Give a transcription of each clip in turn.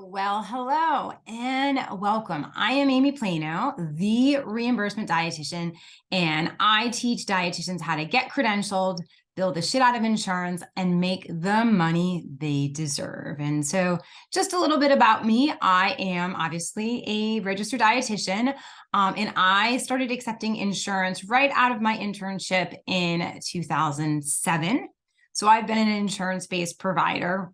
Well, hello and welcome. I am Amy Plano, the reimbursement dietitian, and I teach dietitians how to get credentialed, build the shit out of insurance, and make the money they deserve. And so, just a little bit about me. I am obviously a registered dietitian, and I started accepting insurance right out of my internship in 2007. So, I've been an insurance-based provider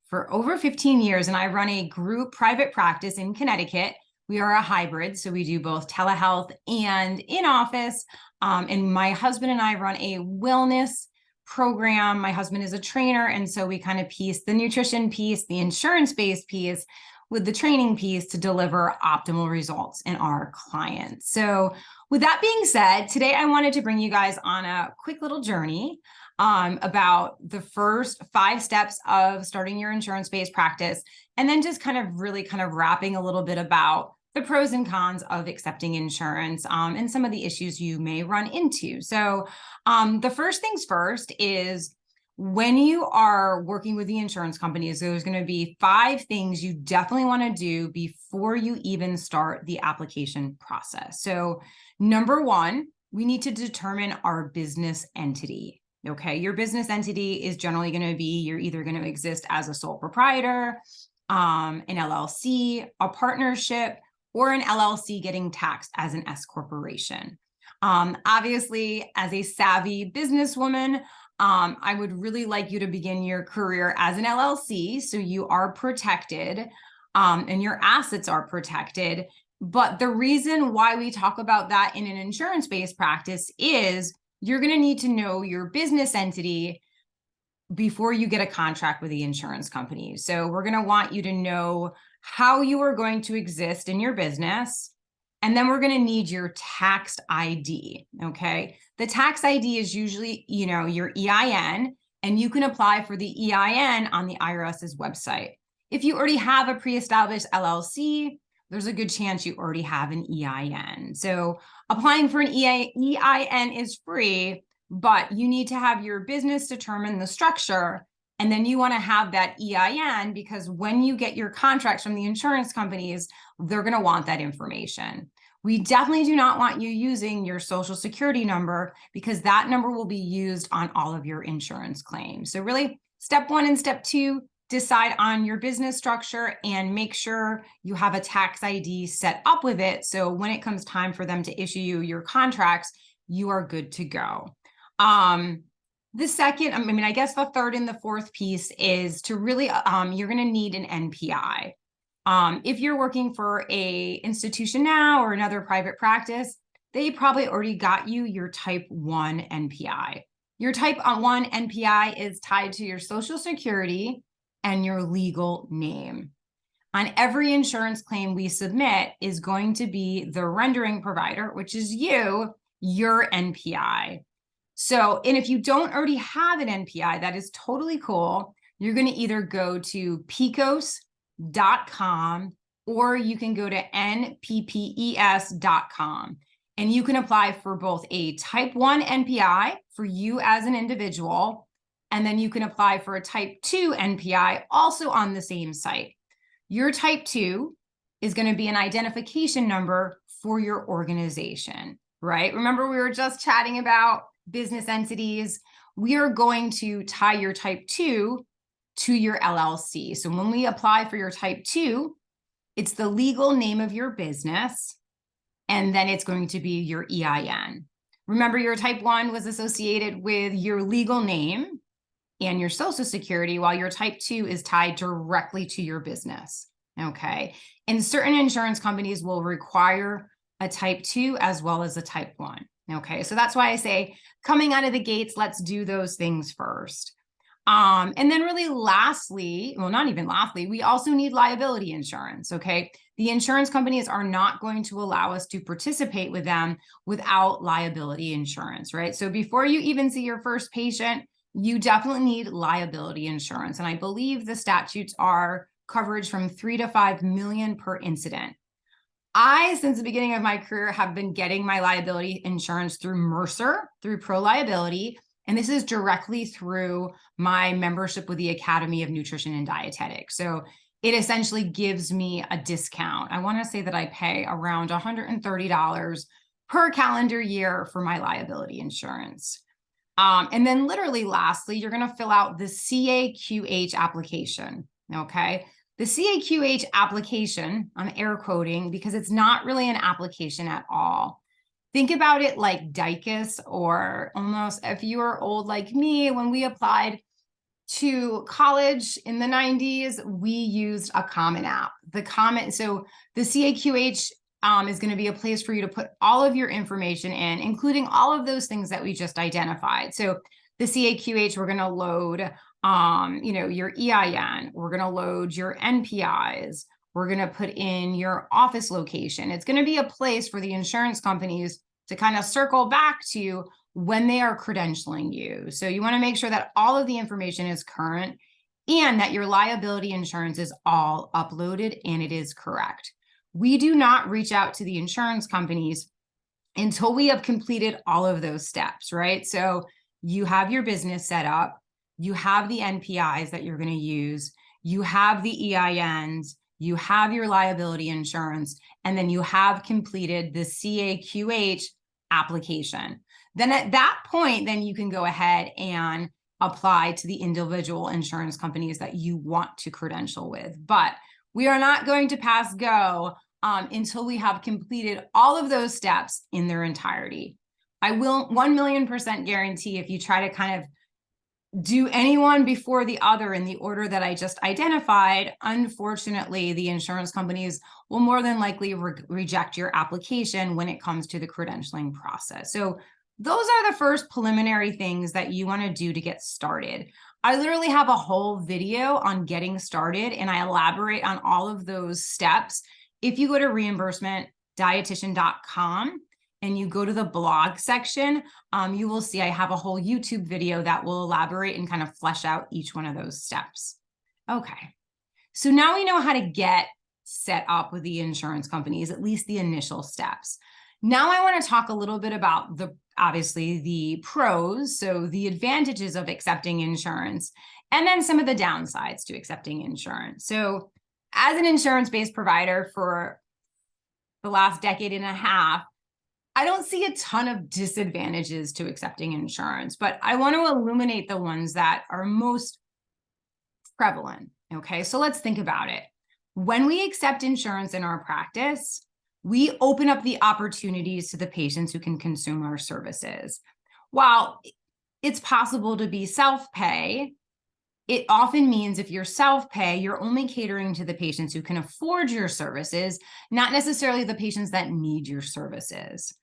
for over 15 years, and I run a group private practice in Connecticut. We are a hybrid, so we do both telehealth and in office. And my husband and I run a wellness program. My husband is a trainer, and so we kind of piece the nutrition piece, the insurance-based piece with the training piece to deliver optimal results in our clients. So with that being said, today I wanted to bring you guys on a quick little journey about the first 5 steps of starting your insurance-based practice, and then just kind of really kind of wrapping a little bit about the pros and cons of accepting insurance and some of the issues you may run into. So the first things first is when you are working with the insurance companies, there's going to be 5 things you definitely want to do before you even start the application process. So number 1, we need to determine our business entity. Okay, your business entity is generally going to be, you're either going to exist as a sole proprietor, an LLC, a partnership, or an LLC getting taxed as an S corporation. Obviously, as a savvy businesswoman, I would really like you to begin your career as an LLC, so you are protected and your assets are protected. But the reason why we talk about that in an insurance-based practice is you're going to need to know your business entity before you get a contract with the insurance company. So we're going to want you to know how you are going to exist in your business. And then we're going to need your tax ID. Okay. The tax ID is usually, your EIN, and you can apply for the EIN on the IRS's website. If you already have a pre-established LLC, there's a good chance you already have an EIN. So applying for an EIN is free, but you need to have your business determine the structure. And then you want to have that EIN because when you get your contracts from the insurance companies, they're going to want that information. We definitely do not want you using your social security number because that number will be used on all of your insurance claims. So really, step 1 and step 2, decide on your business structure and make sure you have a tax ID set up with it. So when it comes time for them to issue you your contracts, you are good to go. The second, I guess the third and the fourth piece is to really, you're going to need an NPI. If you're working for a institution now or another private practice, they probably already got you your type 1 NPI. Your type 1 NPI is tied to your social security and your legal name. On every insurance claim we submit is going to be the rendering provider, which is your NPI. So, and if you don't already have an NPI, that is totally cool. You're going to either go to picos.com or you can go to nppes.com. And you can apply for both a type 1 NPI for you as an individual, and then you can apply for a type 2 NPI also on the same site. Your type 2 is going to be an identification number for your organization, right? Remember, we were just chatting about business entities. We are going to tie your type 2 to your LLC. So when we apply for your type 2, it's the legal name of your business, and then it's going to be your EIN. Remember, your type 1 was associated with your legal name and your social security, while your type 2 is tied directly to your business. Okay. And certain insurance companies will require a type 2 as well as a type 1. Okay. So that's why I say coming out of the gates, let's do those things first. And then really lastly, well, not even lastly, we also need liability insurance. Okay. The insurance companies are not going to allow us to participate with them without liability insurance, right? So before you even see your first patient, you definitely need liability insurance. And I believe the statutes are coverage from 3 to 5 million per incident. I, since the beginning of my career, have been getting my liability insurance through Mercer, through Pro Liability. And this is directly through my membership with the Academy of Nutrition and Dietetics. So it essentially gives me a discount. I want to say that I pay around $130 per calendar year for my liability insurance. And then literally lastly, you're going to fill out the CAQH application. Okay. The CAQH application, I'm air quoting because it's not really an application at all. Think about it like DICUS, or almost, if you were old like me, when we applied to college in the 90s, we used a Common App. So the CAQH is going to be a place for you to put all of your information in, including all of those things that we just identified. So the CAQH, we're going to load, your EIN. We're going to load your NPIs. We're going to put in your office location. It's going to be a place for the insurance companies to kind of circle back to when they are credentialing you. So you want to make sure that all of the information is current and that your liability insurance is all uploaded and it is correct. We do not reach out to the insurance companies until we have completed all of those steps, right? So you have your business set up, you have the NPIs that you're going to use, you have the EINs, you have your liability insurance, and then you have completed the CAQH application. Then at that point, then you can go ahead and apply to the individual insurance companies that you want to credential with. But we are not going to pass go until we have completed all of those steps in their entirety. I will 1,000,000% guarantee if you try to kind of do any one before the other in the order that I just identified, unfortunately, the insurance companies will more than likely reject your application when it comes to the credentialing process. So those are the first preliminary things that you want to do to get started. I literally have a whole video on getting started, and I elaborate on all of those steps. If you go to reimbursementdietitian.com and you go to the blog section, you will see I have a whole YouTube video that will elaborate and kind of flesh out each one of those steps. Okay, so now we know how to get set up with the insurance companies, at least the initial steps. Now I want to talk a little bit about obviously the pros, so the advantages of accepting insurance, and then some of the downsides to accepting insurance. So as an insurance-based provider for the last decade and a half, I don't see a ton of disadvantages to accepting insurance, but I want to illuminate the ones that are most prevalent. Okay, so let's think about it. When we accept insurance in our practice, we open up the opportunities to the patients who can consume our services. While it's possible to be self-pay, it often means if you're self-pay, you're only catering to the patients who can afford your services, not necessarily the patients that need your services.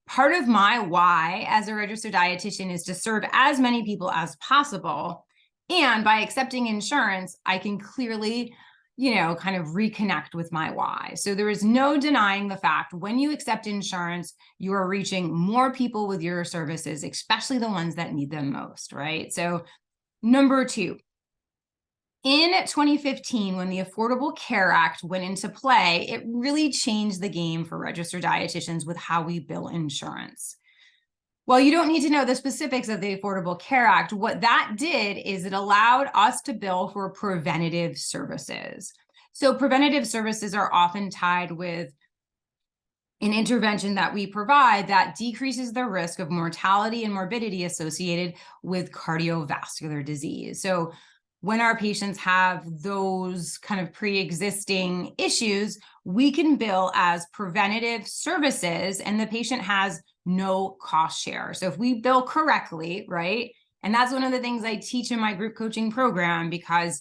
Part of my why as a registered dietitian is to serve as many people as possible. And by accepting insurance, I can clearly kind of reconnect with my why. So there is no denying the fact when you accept insurance, you are reaching more people with your services, especially the ones that need them most, right? So number two, in 2015, when the Affordable Care Act went into play, it really changed the game for registered dietitians with how we bill insurance. Well, you don't need to know the specifics of the Affordable Care Act. What that did is it allowed us to bill for preventative services. So preventative services are often tied with an intervention that we provide that decreases the risk of mortality and morbidity associated with cardiovascular disease. So when our patients have those kind of pre-existing issues, we can bill as preventative services and the patient has no cost share. So if we bill correctly, right? And that's one of the things I teach in my group coaching program, because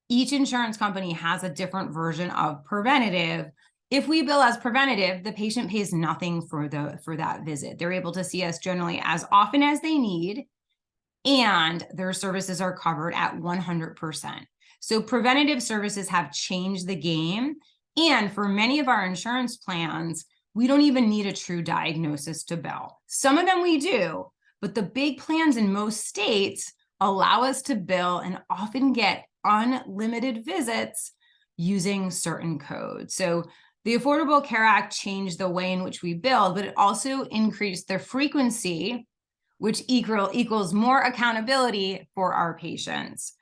each insurance company has a different version of preventative. If we bill as preventative, the patient pays nothing for that visit. They're able to see us generally as often as they need, and their services are covered at 100%. So preventative services have changed the game. And for many of our insurance plans, we don't even need a true diagnosis to bill. Some of them we do, but the big plans in most states allow us to bill and often get unlimited visits using certain codes. So the Affordable Care Act changed the way in which we bill, but it also increased the frequency, which equals more accountability for our patients.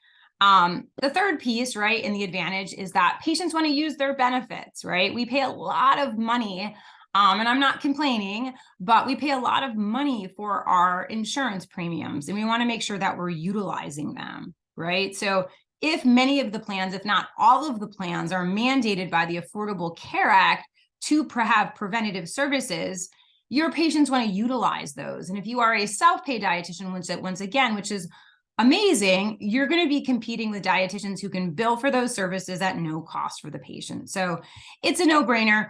The third piece, right, and the advantage is that patients want to use their benefits, right? We pay a lot of money, and I'm not complaining, but we pay a lot of money for our insurance premiums, and we want to make sure that we're utilizing them, right? So if many of the plans, if not all of the plans, are mandated by the Affordable Care Act to have preventative services, your patients want to utilize those. And if you are a self-pay dietitian, which is amazing, you're going to be competing with dietitians who can bill for those services at no cost for the patient. So it's a no-brainer.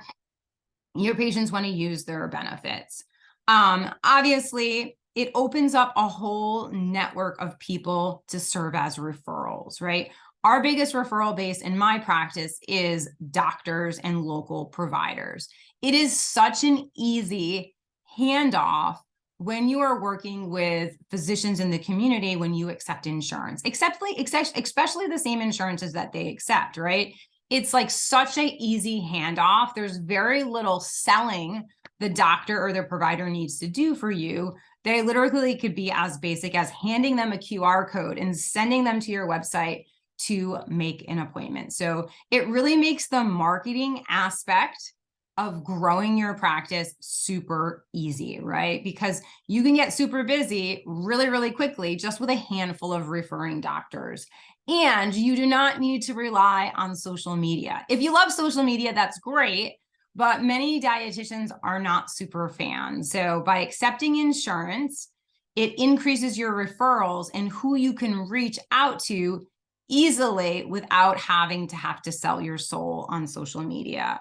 Your patients want to use their benefits. Obviously, it opens up a whole network of people to serve as referrals, right? Our biggest referral base in my practice is doctors and local providers. It is such an easy handoff when you are working with physicians in the community, when you accept insurance, especially the same insurances that they accept, right? It's like such an easy handoff. There's very little selling the doctor or the provider needs to do for you. They literally could be as basic as handing them a QR code and sending them to your website to make an appointment. So it really makes the marketing aspect of growing your practice super easy, right? Because you can get super busy really, really quickly just with a handful of referring doctors. And you do not need to rely on social media. If you love social media, that's great, but many dietitians are not super fans. So by accepting insurance, it increases your referrals and who you can reach out to easily without having to sell your soul on social media.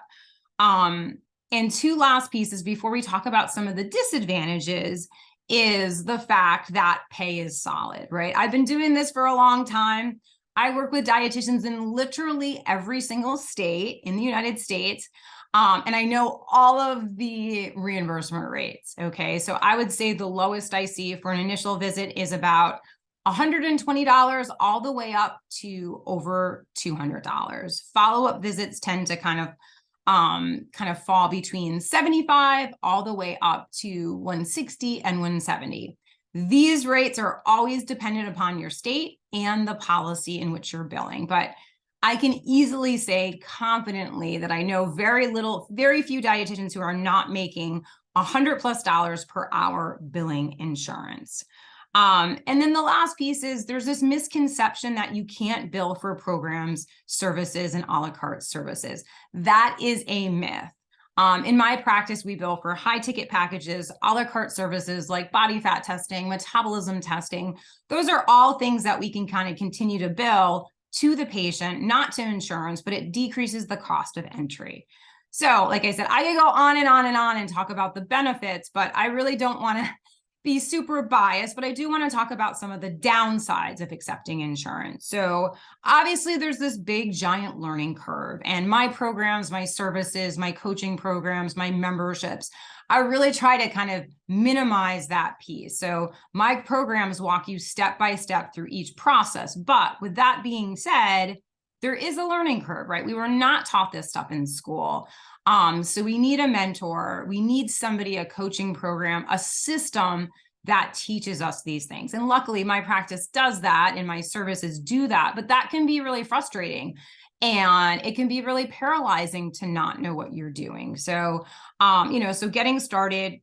And two last pieces before we talk about some of the disadvantages is the fact that pay is solid, right? I've been doing this for a long time. I work with dietitians in literally every single state in the United States. And I know all of the reimbursement rates, okay? So I would say the lowest I see for an initial visit is about $120 all the way up to over $200. Follow-up visits tend to kind of fall between 75 all the way up to 160 and 170. These rates are always dependent upon your state and the policy in which you're billing. But I can easily say confidently that I know very few dietitians who are not making $100+ per hour billing insurance. And then the last piece is there's this misconception that you can't bill for programs, services, and a la carte services. That is a myth. In my practice, we bill for high ticket packages, a la carte services like body fat testing, metabolism testing. Those are all things that we can kind of continue to bill to the patient, not to insurance, but it decreases the cost of entry. So like I said, I could go on and on and on and talk about the benefits, but I really don't want to be super biased, but I do want to talk about some of the downsides of accepting insurance. So obviously there's this big giant learning curve, and my programs, my services, my coaching programs, my memberships, I really try to kind of minimize that piece. So my programs walk you step by step through each process. But with that being said, there is a learning curve, right? We were not taught this stuff in school. So we need a mentor, we need somebody, a coaching program, a system that teaches us these things. And luckily my practice does that and my services do that, but that can be really frustrating. And it can be really paralyzing to not know what you're doing. So, so getting started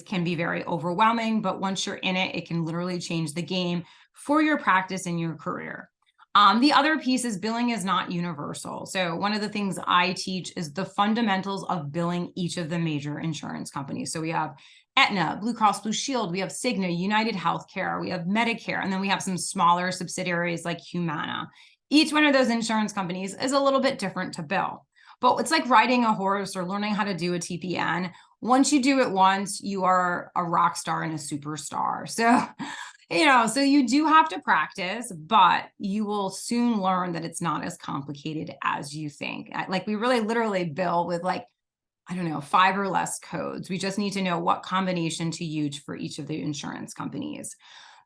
can be very overwhelming, but once you're in it, it can literally change the game for your practice and your career. The other piece is billing is not universal. So one of the things I teach is the fundamentals of billing each of the major insurance companies. So we have Aetna, Blue Cross Blue Shield, we have Cigna, United Healthcare, we have Medicare, and then we have some smaller subsidiaries like Humana. Each one of those insurance companies is a little bit different to bill. But it's like riding a horse or learning how to do a TPN. Once you do it once, you are a rock star and a superstar. So so you do have to practice, but you will soon learn that it's not as complicated as you think. Like we really literally bill with 5 or less codes. We just need to know what combination to use for each of the insurance companies.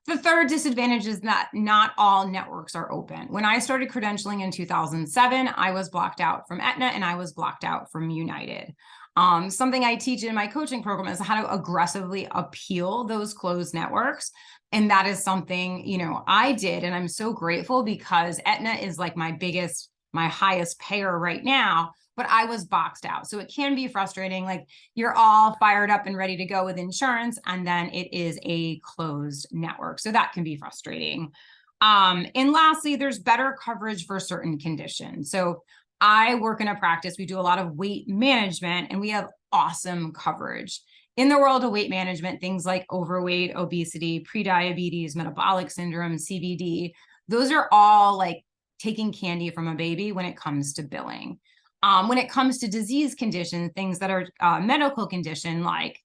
The third disadvantage is that not all networks are open. When I started credentialing in 2007, I was blocked out from Aetna and I was blocked out from United. Something I teach in my coaching program is how to aggressively appeal those closed networks. And that is something, I did. And I'm so grateful because Aetna is like my highest payer right now, but I was boxed out. So it can be frustrating. Like you're all fired up and ready to go with insurance, and then it is a closed network. So that can be frustrating. And lastly, there's better coverage for certain conditions. So I work in a practice, we do a lot of weight management, and we have awesome coverage. In the world of weight management, things like overweight, obesity, prediabetes, metabolic syndrome, CVD, those are all like taking candy from a baby when it comes to billing. When it comes to disease conditions, things that are medical condition like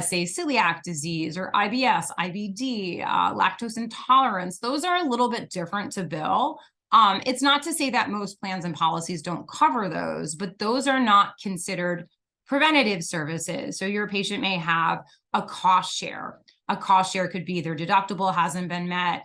say celiac disease or IBS, IBD, lactose intolerance, those are a little bit different to bill. It's not to say that most plans and policies don't cover those, but those are not considered preventative services. So your patient may have a cost share. A cost share could be their deductible hasn't been met,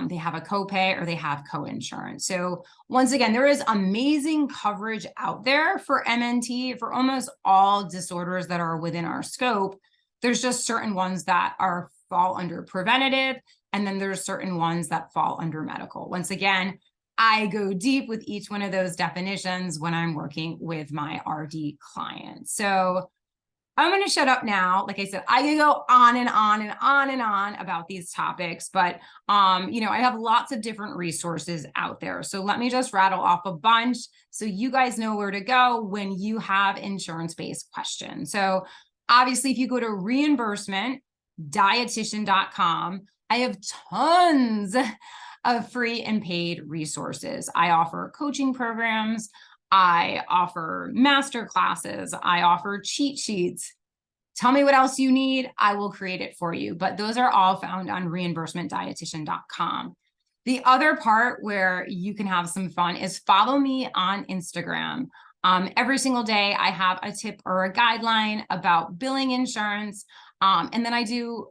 they have a copay, or they have co-insurance. So once again, there is amazing coverage out there for MNT for almost all disorders that are within our scope. There's just certain ones that fall under preventative, and then there's certain ones that fall under medical. Once again, I go deep with each one of those definitions when I'm working with my RD clients. So I'm going to shut up now. Like I said, I can go on and on and on and on about these topics, but I have lots of different resources out there. So let me just rattle off a bunch so you guys know where to go when you have insurance-based questions. So obviously, if you go to reimbursement.dietitian.com, I have tons of free and paid resources. I offer coaching programs, I offer master classes, I offer cheat sheets. Tell me what else you need, I will create it for you. But those are all found on reimbursementdietitian.com. The other part where you can have some fun is follow me on Instagram. Every single day I have a tip or a guideline about billing insurance. And then I do,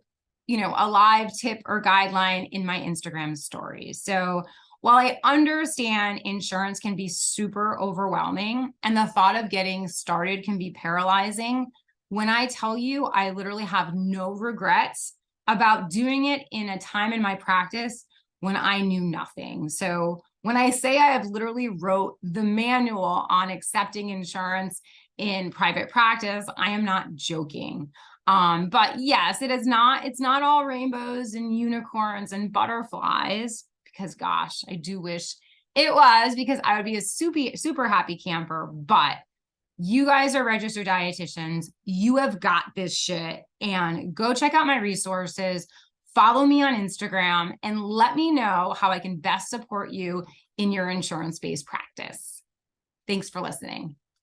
a live tip or guideline in my Instagram stories. So while I understand insurance can be super overwhelming and the thought of getting started can be paralyzing, when I tell you I literally have no regrets about doing it in a time in my practice when I knew nothing. So when I say I have literally wrote the manual on accepting insurance in private practice, I am not joking. But yes, it's not all rainbows and unicorns and butterflies, because gosh, I do wish it was, because I would be a super happy camper. But you guys are registered dietitians. You have got this shit, and go check out my resources. Follow me on Instagram and let me know how I can best support you in your insurance-based practice. Thanks for listening.